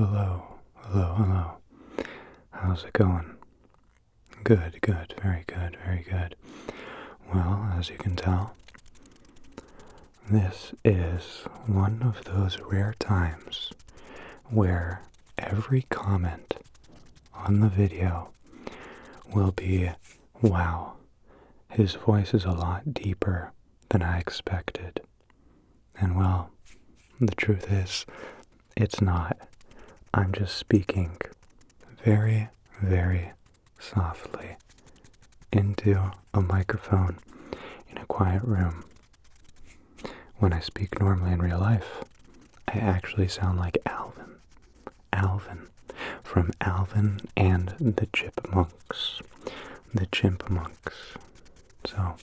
hello. How's it going? Good, very good, very good. Well, as you can tell, this is one of those rare times where every comment on the video will be, wow, his voice is a lot deeper than I expected. And well, the truth is, it's not. I'm just speaking very, very softly into a microphone in a quiet room. When I speak normally in real life, I actually sound like Alvin. Alvin from Alvin and the Chipmunks. The Chimpanzees. So,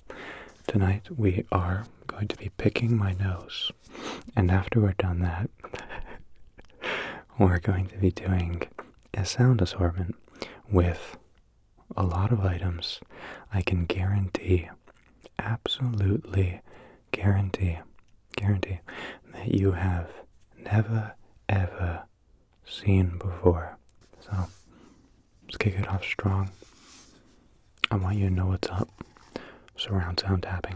tonight we are going to be picking my nose. And after we're done that, we're going to be doing a sound assortment with a lot of items I can guarantee, absolutely guarantee that you have never, ever seen before. So, let's kick it off strong. I want you to know what's up. Surround sound tapping.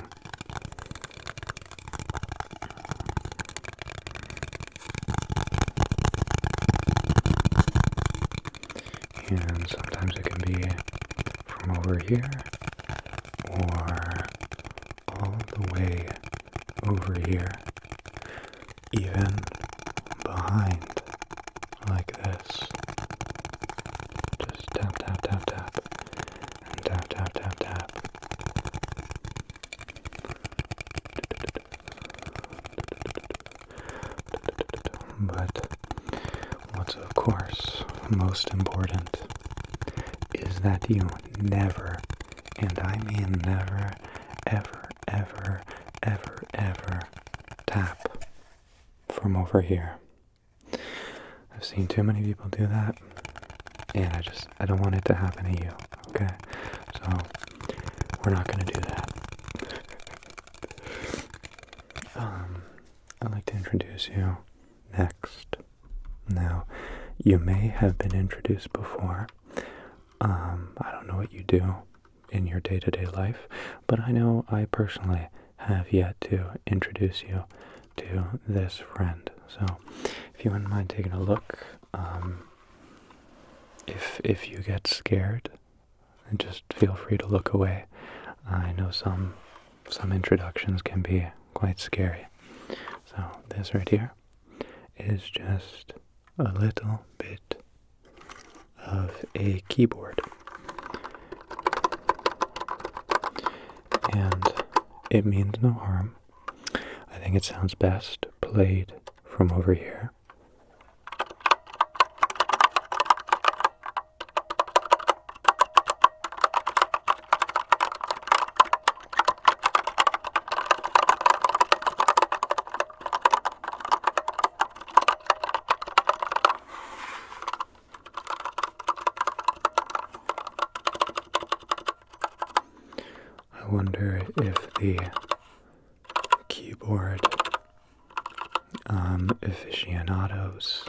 And sometimes it can be from over here or all the way over here, even behind, like this. Just tap, tap, tap, tap, and tap, tap, tap, tap. But what's of course most important is that you never, and I mean never, ever tap from over here. I've seen too many people do that, and I don't want it to happen to you, okay? So, we're not gonna do that. I'd like to introduce you next. Now, you may have been introduced before. I don't know what you do in your day-to-day life, but I know I personally have yet to introduce you to this friend. So, if you wouldn't mind taking a look, if you get scared, then just feel free to look away. I know some introductions can be quite scary. So, this right here is just a little bit of a keyboard. And it means no harm. I think it sounds best played from over here. I wonder if the keyboard aficionados,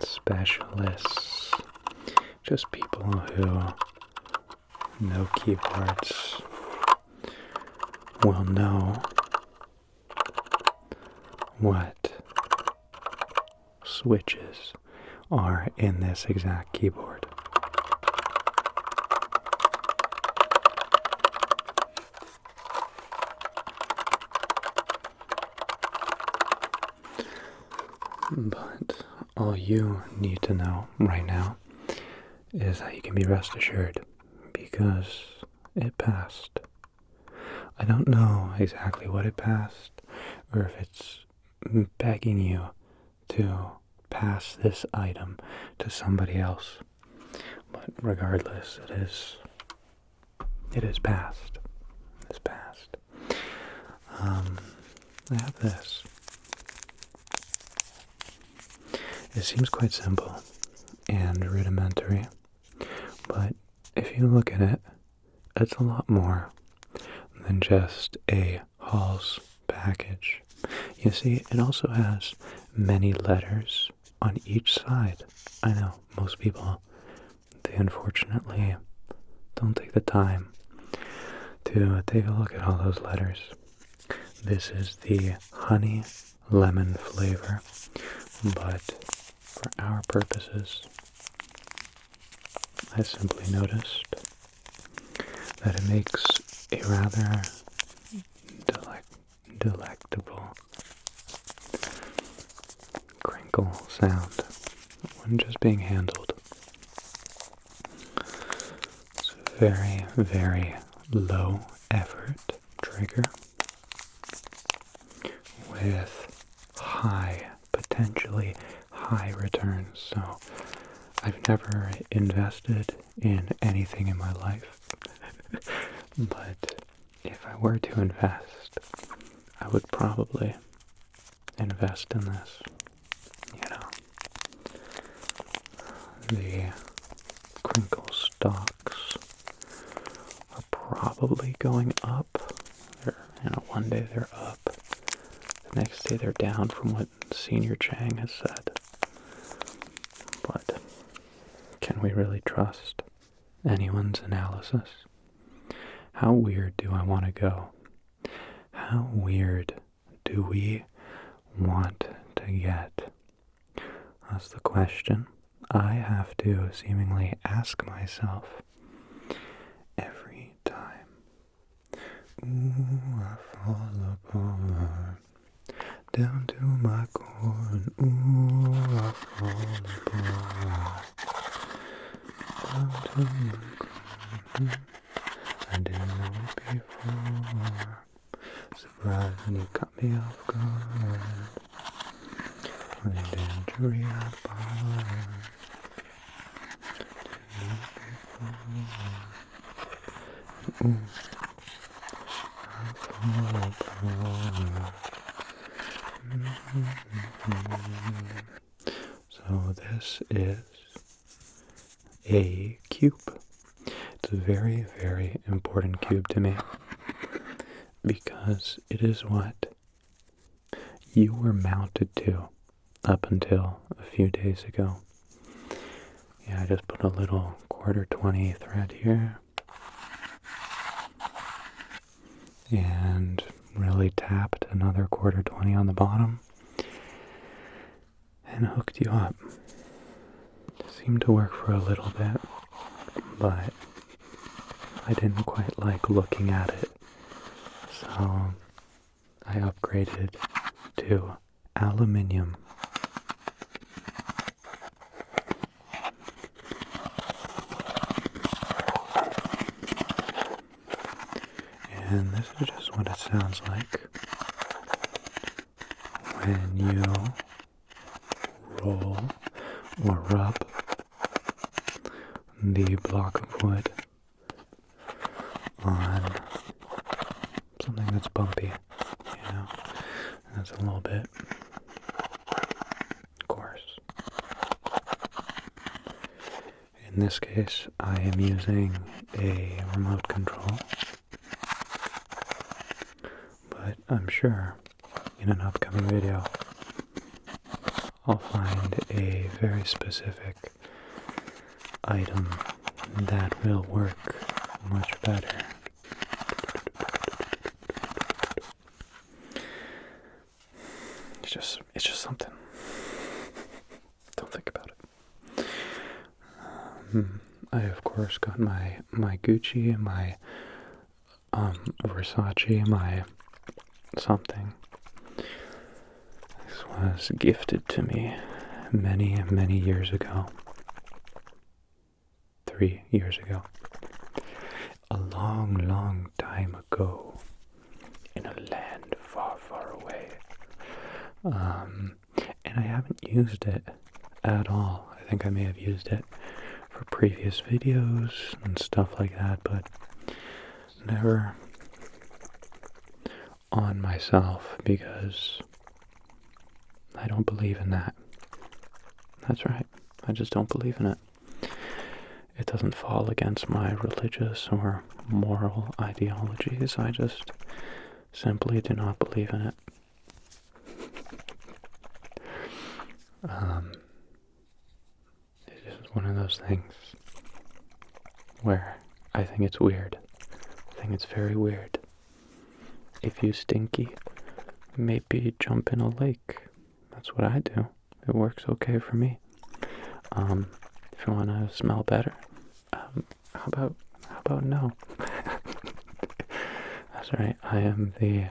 specialists, just people who know keyboards will know what switches are in this exact keyboard. But all you need to know right now is that you can be rest assured because it passed. I don't know exactly what it passed or if it's begging you to pass this item to somebody else. But regardless, it is passed. It's passed. I have this. It seems quite simple and rudimentary, but if you look at it, it's a lot more than just a Halls package. You see, it also has many letters on each side. I know, most people, they unfortunately don't take the time to take a look at all those letters. This is the honey lemon flavor, but for our purposes, I simply noticed that it makes a rather delectable crinkle sound when just being handled. It's a very, very low effort trigger with potentially high returns. So I've never invested in anything in my life, but if I were to invest, I would probably invest in this. You know, the crinkle stocks are probably going up. One day they're up, the next day they're down from what Senior Chang has said. But can we really trust anyone's analysis? How weird do I want to go? How weird do we want to get? That's the question I have to seemingly ask myself every time. Ooh, I fall apart down to my core, and ooh, I fall apart down to my core. I didn't know it before. Surprise when you cut me off guard. When you didn't hurry apart. Ooh, I fall apart. So this is a cube. It's a very, very important cube to me because it is what you were mounted to up until a few days ago. Yeah, I just put a little 1/4-20 thread here and really tapped another 1/4-20 on the bottom and hooked you up. It seemed to work for a little bit, but I didn't quite like looking at it, so I upgraded to aluminium. And this is just what it sounds like when you roll or rub the block of wood on something that's bumpy, that's a little bit coarse. In this case, I am using a remote control, but I'm sure in an upcoming video I'll find a very specific item that will work much better. It's just something. Don't think about it. I of course got my Gucci, my Versace, my something. This was gifted to me many, many years ago. 3 years ago. A long, long time ago. In a land far, far away. And I haven't used it at all. I think I may have used it for previous videos and stuff like that, but never on myself because I don't believe in that. That's right. I just don't believe in it. It doesn't fall against my religious or moral ideologies. I just simply do not believe in it. It's just one of those things where I think it's weird. I think it's very weird. If you stinky, maybe jump in a lake. That's what I do. It works okay for me. If you want to smell better, how about no? That's right. I am the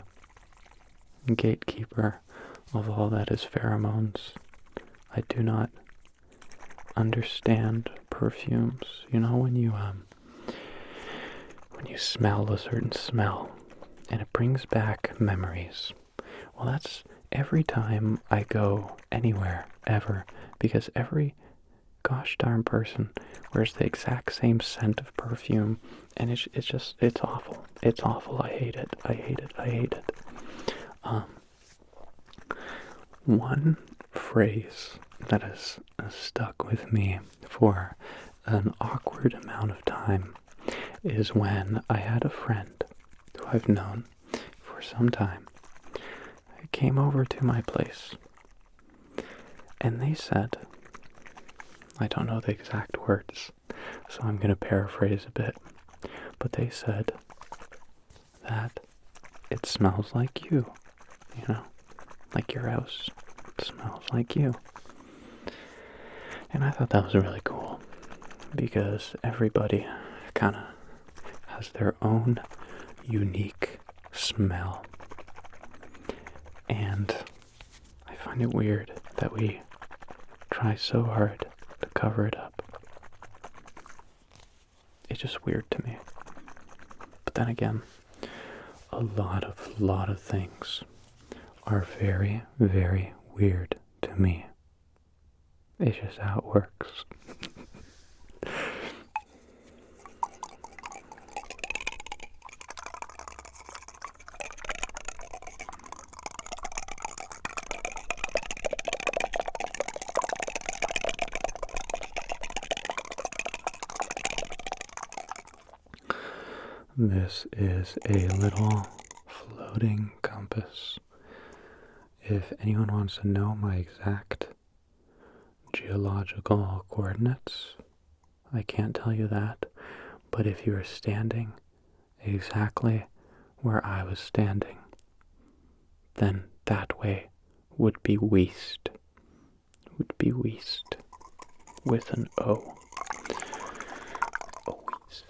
gatekeeper of all that is pheromones. I do not understand perfumes. You know when you smell a certain smell and it brings back memories. Well, that's every time I go anywhere ever, because every gosh darn person wears the exact same scent of perfume, and it's awful. It's awful. I hate it. I hate it. I hate it. One phrase that has stuck with me for an awkward amount of time is when I had a friend who I've known for some time who came over to my place, and they said, I don't know the exact words, so I'm going to paraphrase a bit, but they said that it smells like you, like your house smells like you. And I thought that was really cool, because everybody kind of has their own unique smell. And I find it weird that we try so hard to cover it up. It's just weird to me. But then again, a lot of things are very, very weird to me. It's just how it works. This is a little floating compass. If anyone wants to know my exact geological coordinates, I can't tell you that. But if you are standing exactly where I was standing, then that way would be west. Would be west with an O. West.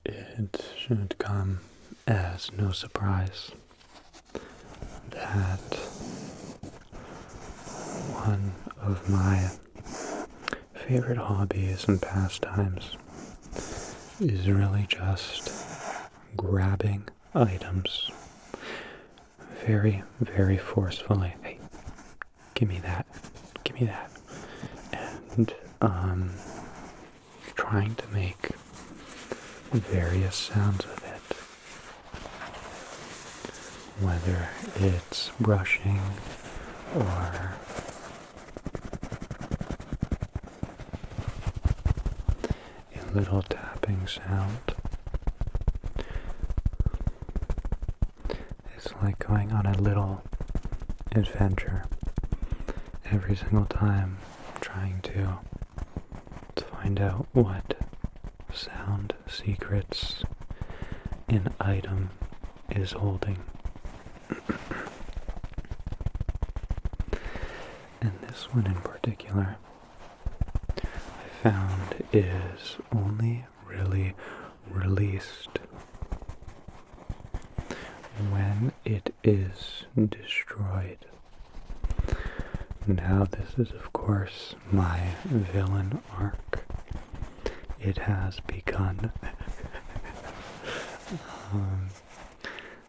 It should come as no surprise that one of my favorite hobbies and pastimes is really just grabbing items very, very forcefully. Hey, give me that. Give me that. And trying to make various sounds with it. Whether it's brushing or a little tapping sound. It's like going on a little adventure every single time, trying to find out what sound secrets an item is holding. And this one in particular, I found is only really released when it is destroyed. Now this is of course my villain arc. It has begun.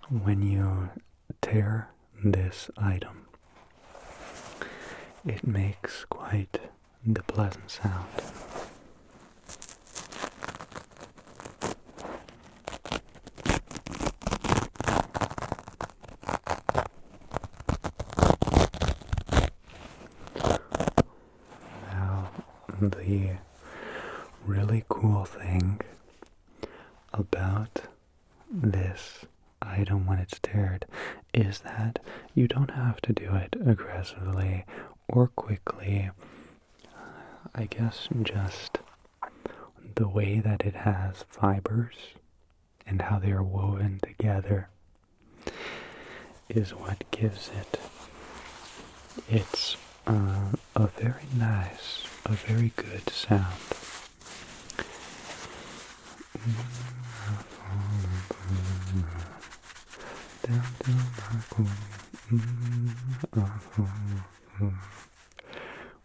When you tear this item, it makes quite the pleasant sound. the really cool thing about this item when it's tiered is that you don't have to do it aggressively or quickly. I guess just the way that it has fibers and how they are woven together is what gives it its a very nice, a very good sound.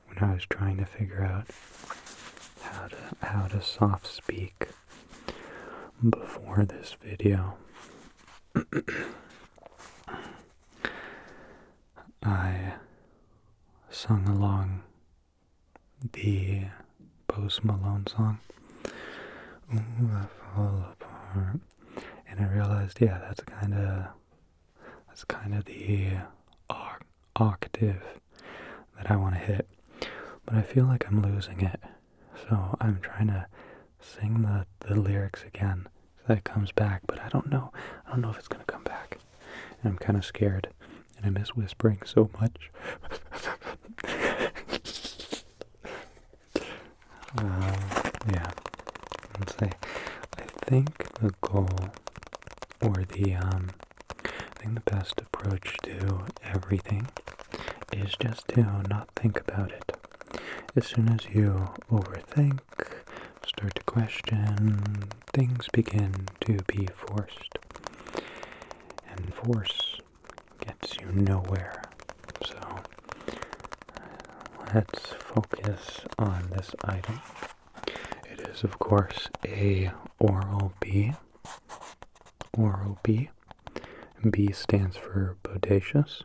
When I was trying to figure out how to soft speak before this video, I sung along the Post Malone song, "Ooh, I Fall Apart," and I realized, yeah, that's kind of the octave that I want to hit, but I feel like I'm losing it, so I'm trying to sing the lyrics again so that it comes back, but I don't know if it's gonna come back, and I'm kind of scared, and I miss whispering so much. Yeah, let's say, I think the goal, or I think the best approach to everything is just to not think about it. As soon as you overthink, start to question, things begin to be forced. And force gets you nowhere. So, let's focus on this item. It is, of course, a Oral-B. Oral-B. B stands for bodacious.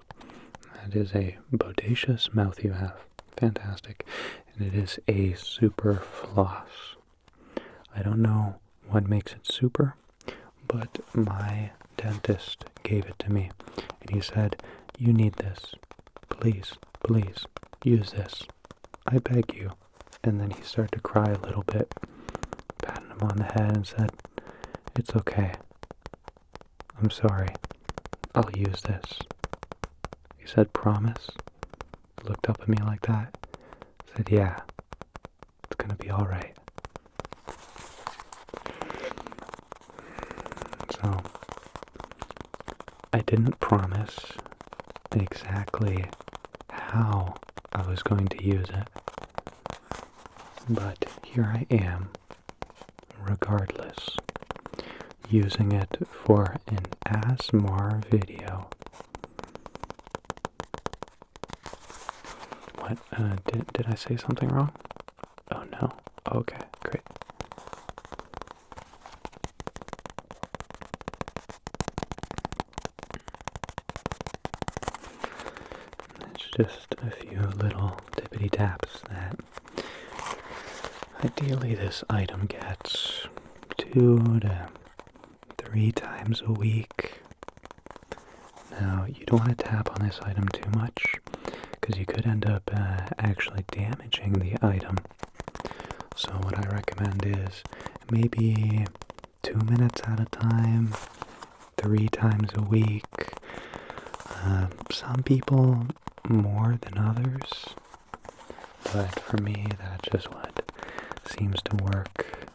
That is a bodacious mouth you have. Fantastic. And it is a super floss. I don't know what makes it super, but my dentist gave it to me. And he said, "You need this. Please, please, use this. I beg you." And then he started to cry a little bit, patted him on the head and said, "It's okay. I'm sorry. I'll use this." He said, "Promise?" Looked up at me like that. Said, "Yeah, it's gonna be alright." So, I didn't promise exactly how I was going to use it, but here I am, regardless, using it for an ASMR video. What, did I say something wrong? Oh no, okay, great. It's just a few little tippity taps that ideally this item gets 2 to 3 times a week. Now, you don't want to tap on this item too much, because you could end up actually damaging the item. So what I recommend is maybe 2 minutes at a time, 3 times a week. Some people more than others, but for me that's just what seems to work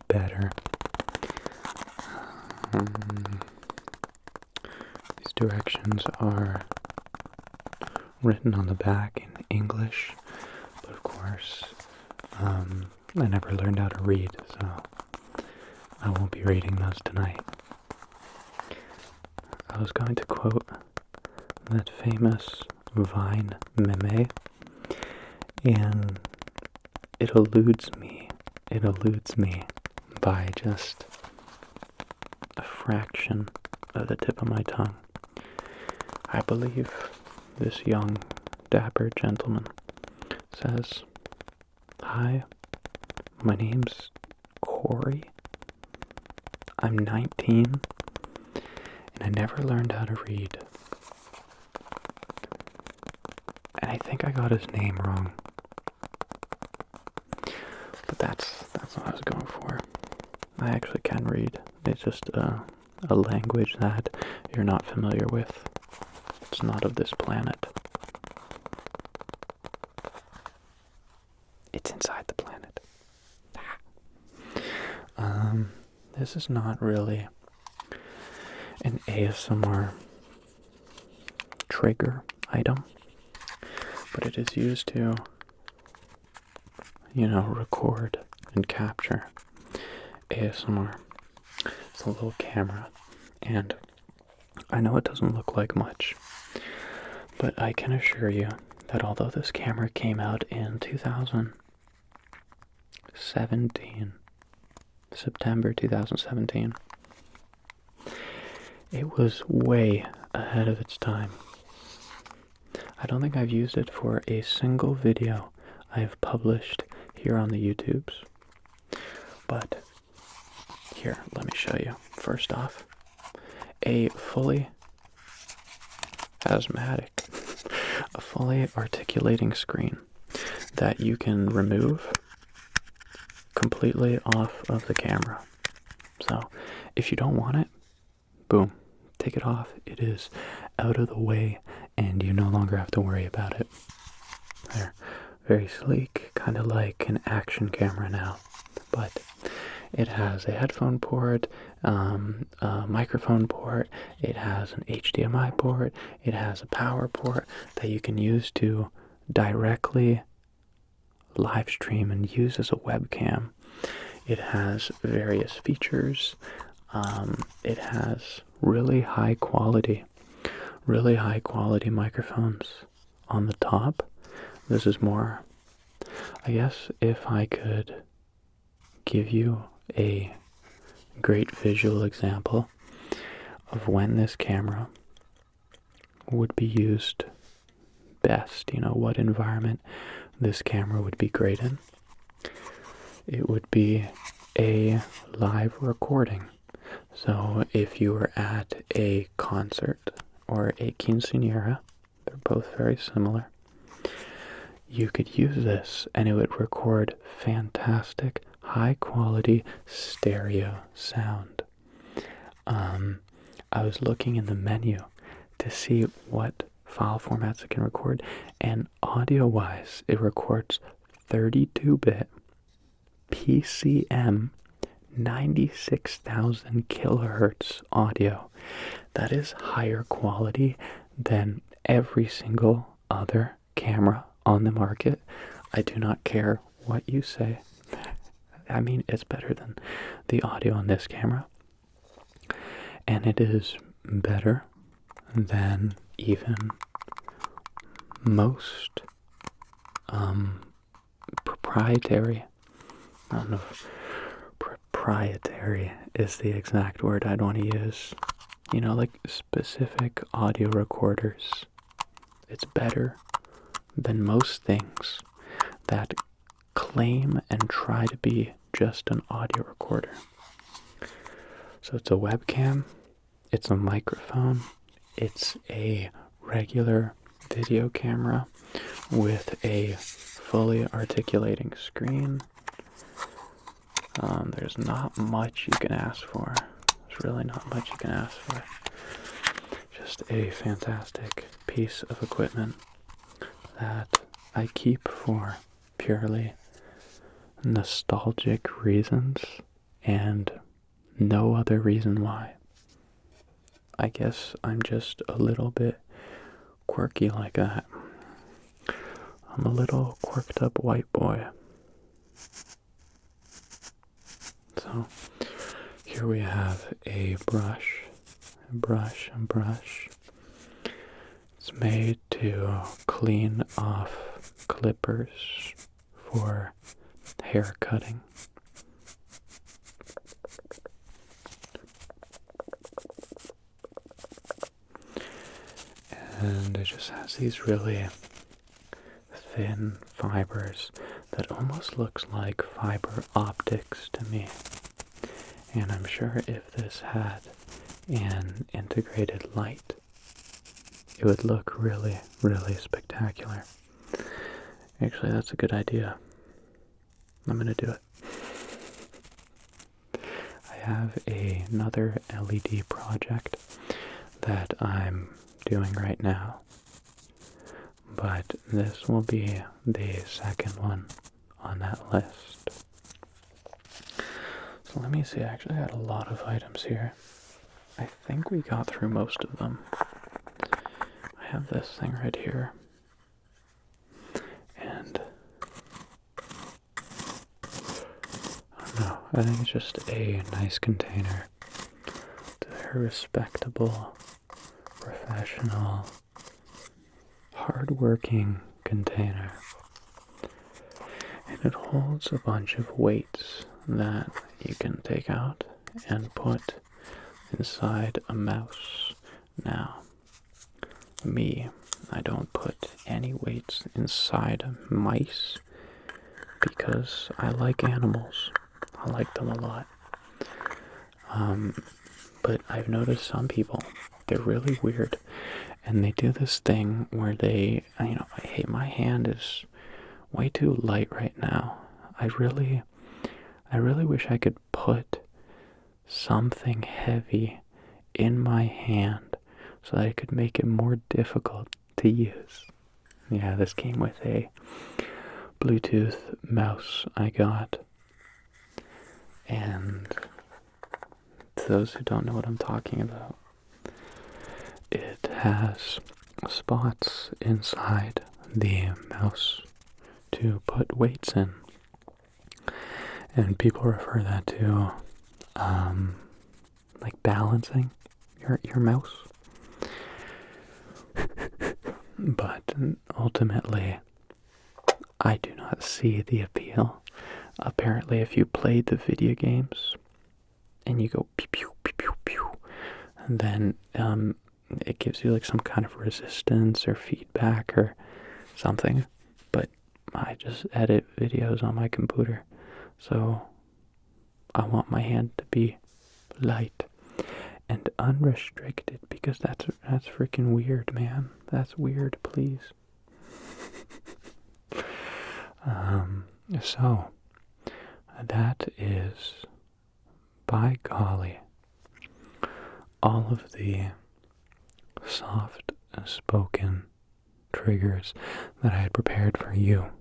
better. These directions are written on the back in English, but of course I never learned how to read, so I won't be reading those tonight. I was going to quote that famous Vine meme, and it eludes me by just a fraction of the tip of my tongue. I believe this young, dapper gentleman says, "Hi, my name's Corey. I'm 19, and I never learned how to read." And I think I got his name wrong. But that's what I was going for. I actually can read. It's just a language that you're not familiar with. It's not of this planet. It's inside the planet. This is not really an ASMR trigger item, but it is used to, record and capture ASMR. It's a little camera, and I know it doesn't look like much, but I can assure you that although this camera came out in 2017, September 2017, it was way ahead of its time. I don't think I've used it for a single video I have published here on the YouTubes. But here, let me show you. First off, a fully articulating screen that you can remove completely off of the camera. So if you don't want it, boom, take it off. It is out of the way and you no longer have to worry about it. They're very sleek, kind of like an action camera now. But it has a headphone port, a microphone port, it has an HDMI port, it has a power port that you can use to directly live stream and use as a webcam. It has various features. It has really high quality microphones on the top. This is more, I guess, if I could give you a great visual example of when this camera would be used best, what environment this camera would be great in. It would be a live recording. So if you were at a concert or a quinceañera, they're both very similar, you could use this and it would record fantastic, high quality stereo sound. I was looking in the menu to see what file formats it can record, and audio-wise, it records 32-bit PCM 96,000 kilohertz audio. That is higher quality than every single other camera on the market. I do not care what you say. I mean, it's better than the audio on this camera. And it is better than even most proprietary, I don't know if proprietary is the exact word I'd want to use, like specific audio recorders. It's better than most things that claim and try to be just an audio recorder. So it's a webcam, it's a microphone, it's a regular video camera with a fully articulating screen. There's not much you can ask for. There's really not much you can ask for. Just a fantastic piece of equipment that I keep for purely nostalgic reasons and no other reason why. I guess I'm just a little bit quirky like that. I'm a little quirked up white boy. So here we have a brush. It's made to clean off clippers for hair cutting. And it just has these really thin fibers that almost looks like fiber optics to me. And I'm sure if this had an integrated light, it would look really, really spectacular. Actually, that's a good idea. I'm gonna do it. I have another LED project that I'm doing right now, but this will be the second one on that list. So let me see, I actually had a lot of items here. I think we got through most of them. I have this thing right here. And I don't know, I think it's just a nice container. It's a very respectable, professional, hard-working container. And it holds a bunch of weights that you can take out and put inside a mouse. Now, I don't put any weights inside mice because I like animals. I like them a lot. But I've noticed some people, they're really weird, and they do this thing where they, hey, my hand is way too light right now. I really wish I could put something heavy in my hand so that I could make it more difficult to use. Yeah, this came with a Bluetooth mouse I got. And to those who don't know what I'm talking about, it has spots inside the mouse to put weights in. And people refer that to like balancing your mouse. But ultimately, I do not see the appeal. Apparently, if you played the video games and you go pew pew pew pew pew, then it gives you like some kind of resistance or feedback or something. But I just edit videos on my computer, so I want my hand to be light and unrestricted, because that's freaking weird, man. That's weird, please. So that is, by golly, all of the soft spoken triggers that I had prepared for you,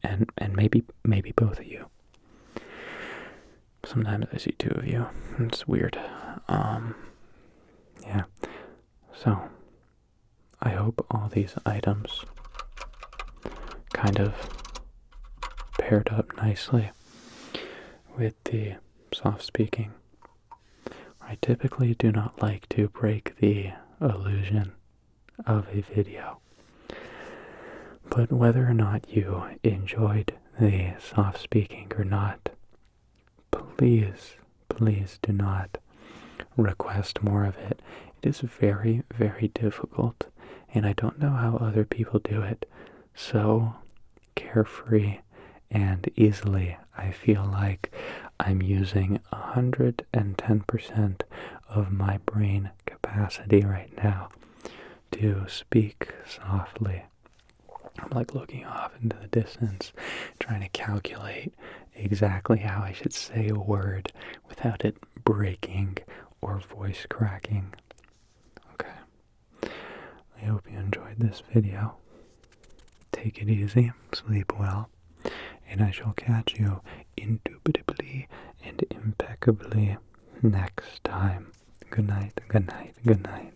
and maybe both of you. Sometimes I see two of you. It's weird. Yeah. So, I hope all these items kind of paired up nicely with the soft speaking. I typically do not like to break the illusion of a video. But whether or not you enjoyed the soft speaking or not, please do not request more of it. It is very, very difficult, and I don't know how other people do it so carefree and easily. I feel like I'm using 110% of my brain capacity right now to speak softly. I'm like looking off into the distance, trying to calculate exactly how I should say a word without it breaking or voice cracking. Okay. I hope you enjoyed this video. Take it easy, sleep well, and I shall catch you indubitably and impeccably next time. Good night, good night, good night.